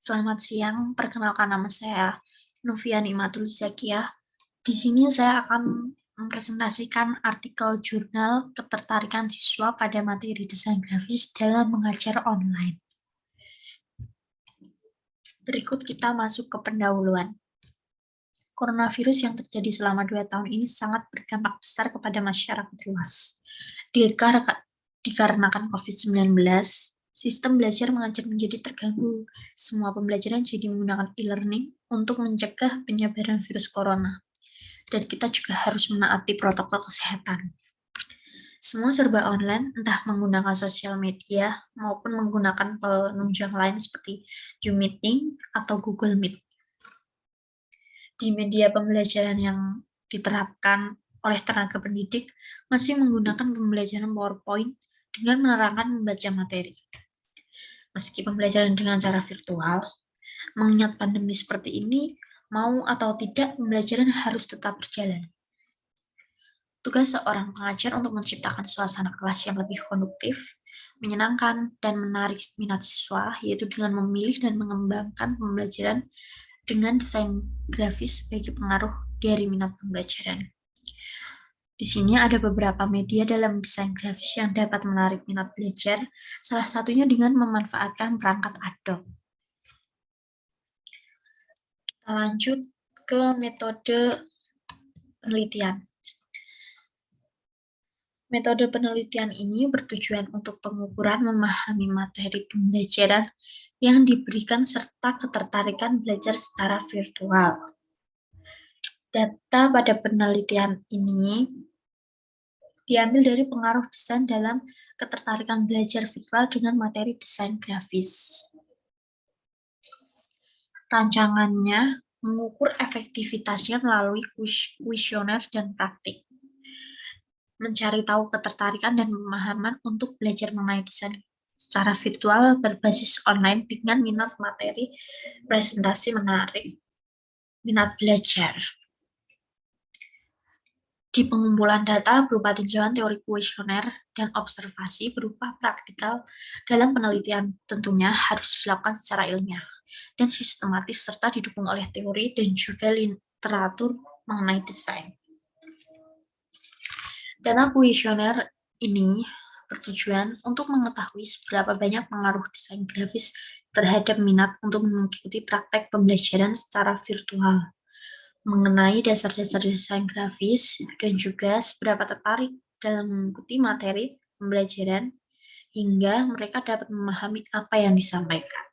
Selamat siang, perkenalkan nama saya Noviani Matul Zakiah. Di sini saya akan mempresentasikan artikel jurnal ketertarikan siswa pada materi desain grafis dalam mengajar online. Berikut kita masuk ke pendahuluan. Coronavirus yang terjadi selama 2 tahun ini sangat berdampak besar kepada masyarakat luas. Dikarenakan COVID-19, sistem belajar mengajar menjadi terganggu. Semua pembelajaran jadi menggunakan e-learning untuk mencegah penyebaran virus corona. Dan kita juga harus menaati protokol kesehatan. Semua serba online, entah menggunakan sosial media maupun menggunakan penunjang lain seperti Zoom Meeting atau Google Meet. Di media pembelajaran yang diterapkan oleh tenaga pendidik masih menggunakan pembelajaran PowerPoint dengan menerangkan membaca materi. Meski pembelajaran dengan cara virtual, mengingat pandemi seperti ini, mau atau tidak pembelajaran harus tetap berjalan. Tugas seorang pengajar untuk menciptakan suasana kelas yang lebih konduktif, menyenangkan, dan menarik minat siswa, yaitu dengan memilih dan mengembangkan pembelajaran dengan desain grafis sebagai pengaruh dari minat pembelajaran. Di sini ada beberapa media dalam desain grafis yang dapat menarik minat belajar, salah satunya dengan memanfaatkan perangkat Adobe. Kita lanjut ke metode penelitian. Metode penelitian ini bertujuan untuk pengukuran memahami materi pembelajaran yang diberikan serta ketertarikan belajar secara virtual. Data pada penelitian ini diambil dari pengaruh desain dalam ketertarikan belajar virtual dengan materi desain grafis. Rancangannya mengukur efektivitasnya melalui kuesioner dan praktik. Mencari tahu ketertarikan dan pemahaman untuk belajar mengenai desain secara virtual berbasis online dengan minat materi presentasi menarik minat belajar. Di pengumpulan data berupa tinjauan teori kuesioner dan observasi berupa praktikal dalam penelitian tentunya harus dilakukan secara ilmiah dan sistematis serta didukung oleh teori dan juga literatur mengenai desain. Data kuesioner ini bertujuan untuk mengetahui seberapa banyak pengaruh desain grafis terhadap minat untuk mengikuti praktek pembelajaran secara virtual, mengenai dasar-dasar desain grafis, dan juga seberapa tertarik dalam mengikuti materi pembelajaran hingga mereka dapat memahami apa yang disampaikan.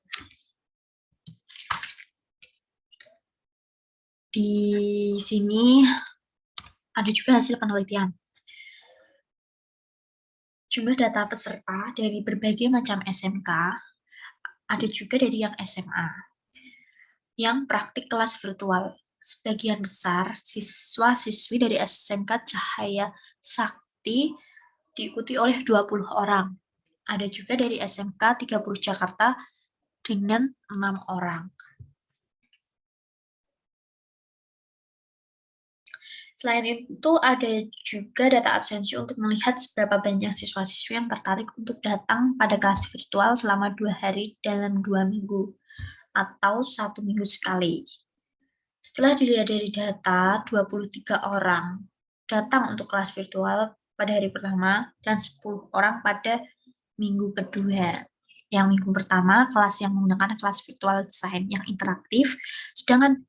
Di sini ada juga hasil penelitian. Jumlah data peserta dari berbagai macam SMK, ada juga dari yang SMA, yang praktik kelas virtual. Sebagian besar siswa-siswi dari SMK Cahaya Sakti diikuti oleh 20 orang. Ada juga dari SMK 30 Jakarta dengan 6 orang. Selain itu, ada juga data absensi untuk melihat seberapa banyak siswa-siswi yang tertarik untuk datang pada kelas virtual selama 2 hari dalam 2 minggu, atau 1 minggu sekali. Setelah dilihat dari data, 23 orang datang untuk kelas virtual pada hari pertama dan 10 orang pada minggu kedua. Yang minggu pertama, kelas yang menggunakan kelas virtual desain yang interaktif, sedangkan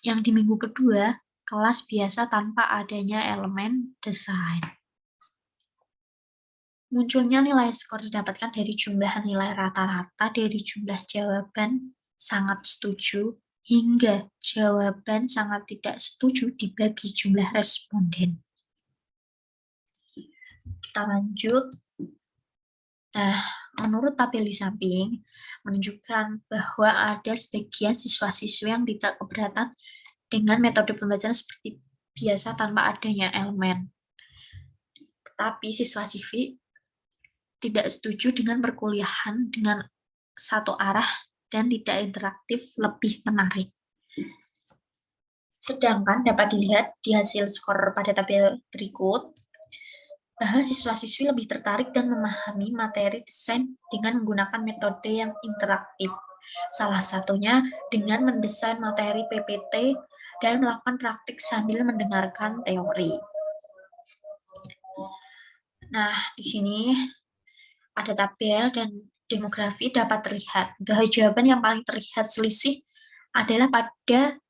yang di minggu kedua, kelas biasa tanpa adanya elemen desain. Munculnya nilai skor didapatkan dari jumlah nilai rata-rata dari jumlah jawaban sangat setuju hingga jawaban sangat tidak setuju dibagi jumlah responden. Kita lanjut. Nah, menurut tabel di samping, menunjukkan bahwa ada sebagian siswa-siswi yang tidak keberatan dengan metode pembelajaran seperti biasa tanpa adanya elemen. Tetapi siswa-siswi tidak setuju dengan perkuliahan dengan satu arah dan tidak interaktif lebih menarik. Sedangkan dapat dilihat di hasil skor pada tabel berikut, bahwa siswa-siswi lebih tertarik dan memahami materi desain dengan menggunakan metode yang interaktif. Salah satunya dengan mendesain materi PPT dan melakukan praktik sambil mendengarkan teori. Nah, di sini ada tabel dan demografi dapat terlihat. Jawaban yang paling terlihat selisih adalah pada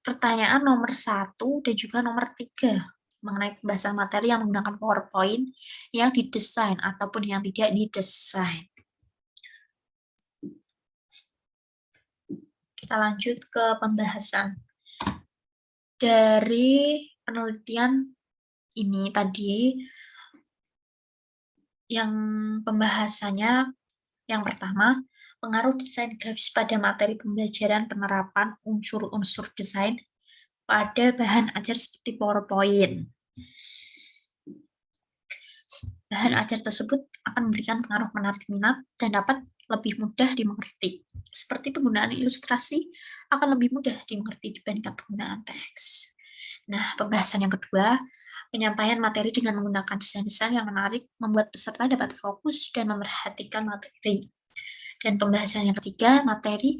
pertanyaan nomor 1 dan juga nomor 3 mengenai pembahasan materi yang menggunakan PowerPoint yang didesain ataupun yang tidak didesain. Kita lanjut ke pembahasan. Dari penelitian ini tadi, yang pembahasannya yang pertama, pengaruh desain grafis pada materi pembelajaran, penerapan unsur-unsur desain pada bahan ajar seperti PowerPoint. Bahan ajar tersebut akan memberikan pengaruh menarik minat dan dapat lebih mudah dimengerti. Seperti penggunaan ilustrasi akan lebih mudah dimengerti dibandingkan penggunaan teks. Nah, pembahasan yang kedua, penyampaian materi dengan menggunakan desain-desain yang menarik membuat peserta dapat fokus dan memerhatikan materi. Dan pembahasan yang ketiga, materi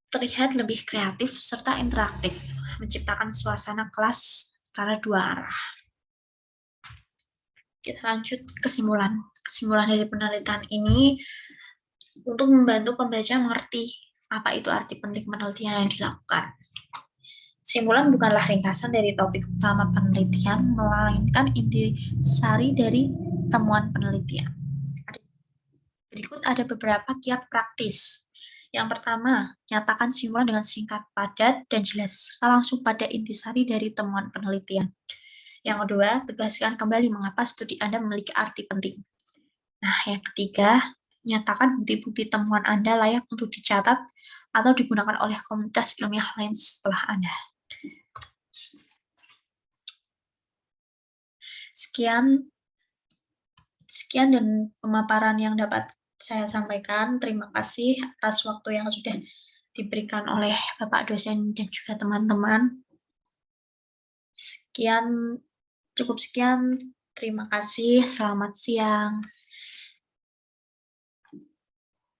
terlihat lebih kreatif serta interaktif, menciptakan suasana kelas secara dua arah. Kita lanjut kesimpulan. Kesimpulan dari penelitian ini untuk membantu pembaca mengerti apa itu arti penting penelitian yang dilakukan. Kesimpulan bukanlah ringkasan dari topik utama penelitian, melainkan intisari dari temuan penelitian. Berikut ada beberapa kiat praktis. Yang pertama, nyatakan kesimpulan dengan singkat, padat, dan jelas, langsung pada intisari dari temuan penelitian. Yang kedua, tegaskan kembali mengapa studi Anda memiliki arti penting. Nah, yang ketiga, nyatakan bukti-bukti temuan Anda layak untuk dicatat atau digunakan oleh komunitas ilmiah lain setelah Anda. Sekian dan pemaparan yang dapat saya sampaikan. Terima kasih atas waktu yang sudah diberikan oleh Bapak dosen dan juga teman-teman. Cukup sekian. Terima kasih. Selamat siang.